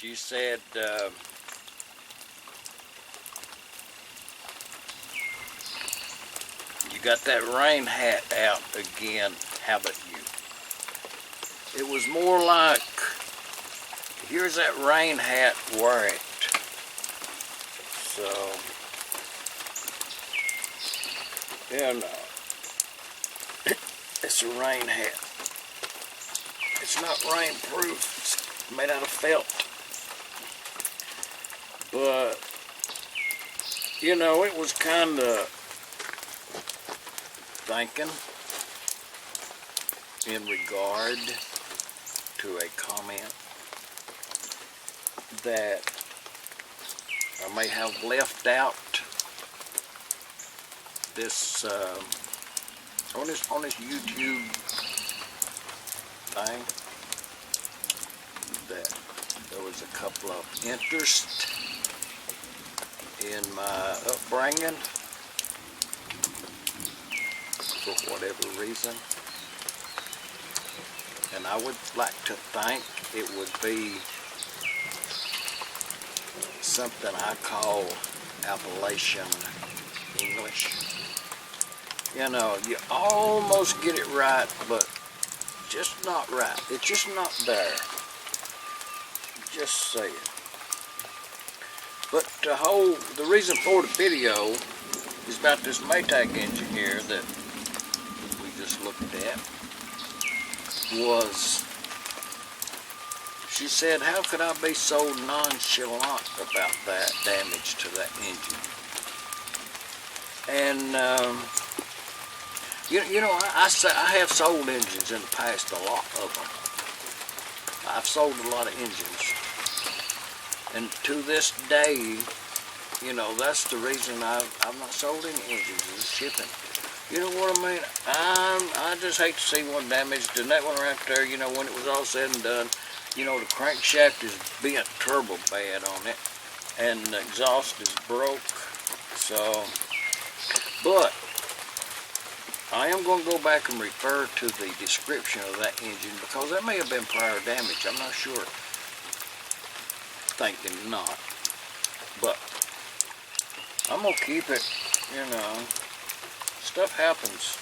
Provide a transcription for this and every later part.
She said, you got that rain hat out again, haven't you? It was more like, here's that rain hat, wear it. So, you know, it's a rain hat. It's not rainproof, it's made out of felt. But, you know, it was kind of thinking in regard to a comment that I may have left out this on this YouTube thing, that there was a couple of interests in my upbringing for whatever reason, and I would like to think it would be something I call appalachian-english. You know, you almost get it right, but just not right. It's just not there. Just say it. But the reason for the video is about this Maytag engine here that we just looked at. Was, she said, how could I be so nonchalant about that damage to that engine? And you know, I have sold engines in the past, a lot of them. I've sold a lot of engines, and to this day, you know, that's the reason I've not sold any engines, is shipping. You know what I mean? I just hate to see one damaged, and that one right there, you know, when it was all said and done, you know, the crankshaft is bent turbo bad on it, and the exhaust is broke. So, but I am going to go back and refer to the description of that engine, because that may have been prior damage. I'm not sure. Thinking not. But I'm going to keep it, you know. Stuff happens.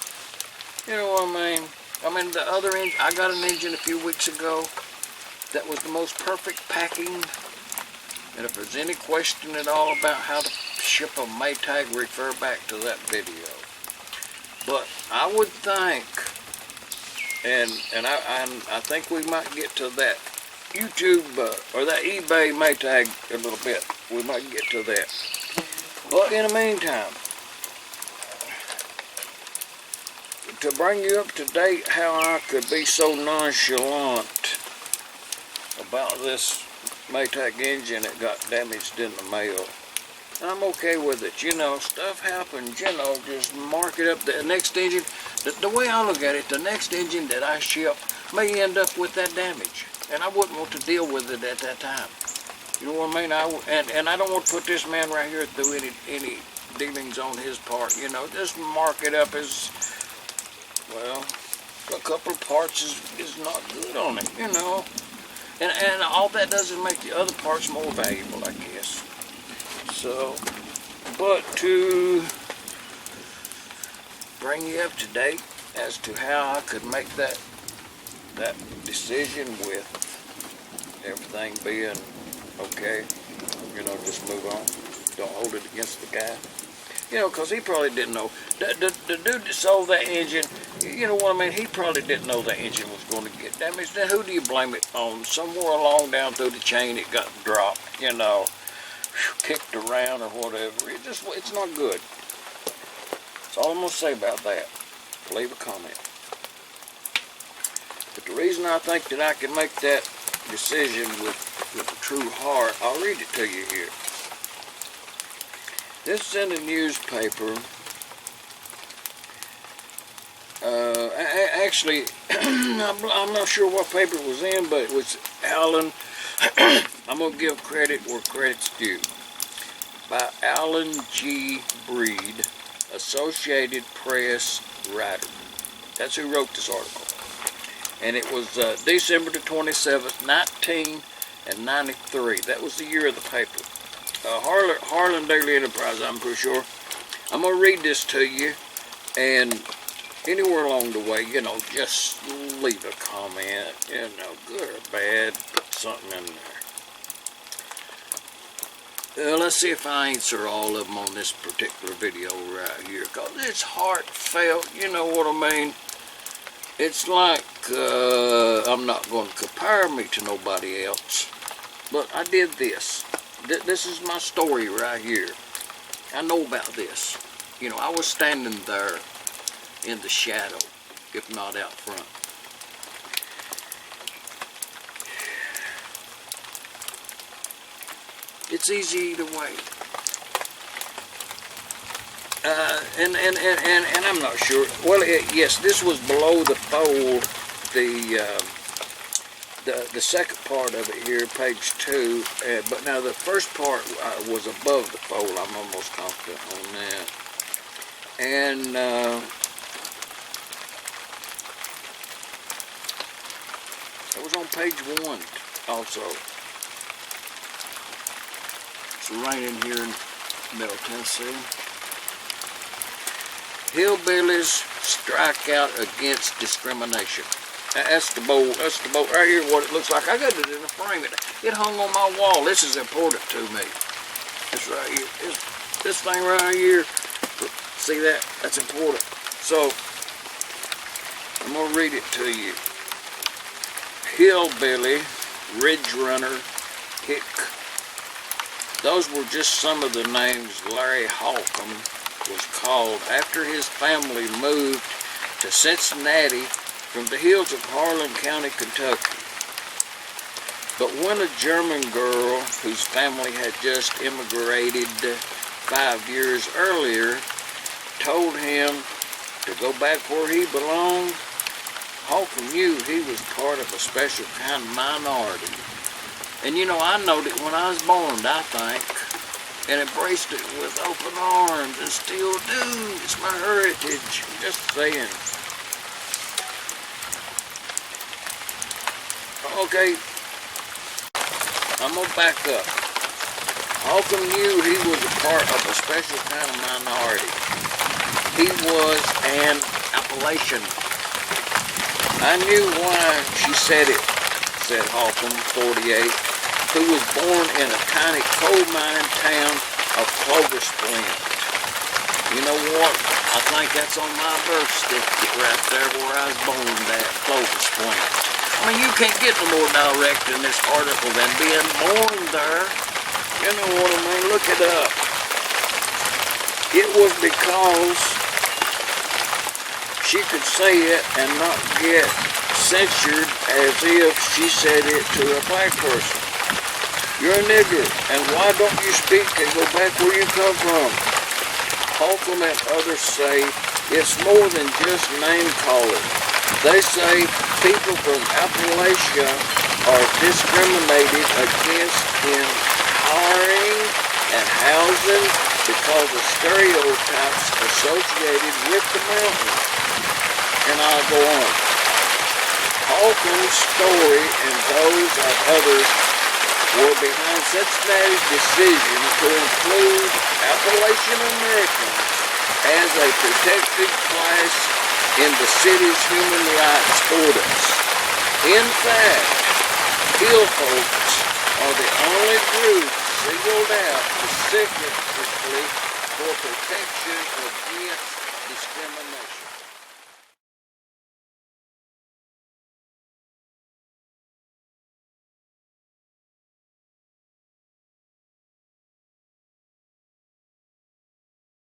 You know what I mean? I mean, the other engine, I got an engine a few weeks ago that was the most perfect packing. And if there's any question at all about how to ship a Maytag, refer back to that video. But I would think, and I think we might get to that YouTube or that eBay Maytag a little bit. We might get to that. But in the meantime, to bring you up to date how I could be so nonchalant about this Maytag engine that got damaged in the mail, I'm okay with it. You know, stuff happens. You know, just mark it up. The next engine, the way I look at it, the next engine that I ship may end up with that damage, and I wouldn't want to deal with it at that time. You know what I mean? And I don't want to put this man right here through any dealings on his part. You know, just mark it up as, well, a couple of parts is not good on it. You know, and all that does is make the other parts more valuable, I guess. So, but to bring you up to date as to how I could make that decision with everything being okay, you know, just move on. Don't hold it against the guy. You know, because he probably didn't know. The dude that sold that engine, you know what I mean, he probably didn't know that engine was going to get damaged. Then who do you blame it on? Somewhere along down through the chain it got dropped, you know, kicked around or whatever. It's not good. That's all I'm going to say about that. Leave a comment. But the reason I think that I can make that decision with a true heart, I'll read it to you here. This is in the newspaper. Actually, I'm not sure what paper it was in, but it was Alan. I'm going to give credit where credit's due. By Alan G. Breed, Associated Press writer. That's who wrote this article. And it was December the 27th, 19 and 93. That was the year of the paper. Harlan-Daily-Enterprise, I'm pretty sure. I'm going to read this to you, and anywhere along the way, you know, just leave a comment, you know, good or bad, put something in there. Let's see if I answer all of them on this particular video right here, because it's heartfelt, you know what I mean? It's like, I'm not going to compare me to nobody else, but I did this. This is my story right here. I know about this. You know, I was standing there in the shadow, if not out front. It's easy either way. And I'm not sure. Well, yes, this was below the fold. The second part of it here, page 2. But now the first part was above the fold. I'm almost confident on that. And it was on page 1 also. It's raining here in Middle Tennessee. Hillbillies strike out against discrimination. That's the boat right here, what it looks like. I got it in a frame. It hung on my wall. This is important to me. This right here. This thing right here. See that? That's important. So, I'm going to read it to you. Hillbilly, Ridge Runner, Hick. Those were just some of the names Larry Holcomb was called after his family moved to Cincinnati from the hills of Harlan County, Kentucky. But when a German girl whose family had just immigrated 5 years earlier told him to go back where he belonged, Holcomb knew he was part of a special kind of minority. And you know, I knowed it when I was born, I think, and embraced it with open arms, and still do. It's my heritage. Just saying. Okay, I'm gonna back up. Holcomb knew he was a part of a special kind of minority. He was an Appalachian. I knew why she said it, said Holcomb, 48, who was born in a tiny coal mining town of Clover Splint. You know what? I think that's on my birth certificate right there where I was born at, Clover Splint. I mean, you can't get no more direct in this article than being born there. You know what I mean? Look it up. It was because she could say it and not get censured as if she said it to a black person. You're a nigger, and why don't you speak and go back where you come from? Holcomb and others say it's more than just name calling. They say people from Appalachia are discriminated against in hiring and housing because of stereotypes associated with the mountains. And I'll go on. Holcomb's story and those of others were behind Cincinnati's decision to include Appalachian Americans as a protected class in the city's human rights ordinance. In fact, Hill folks are the only group singled out specifically for protection against discrimination.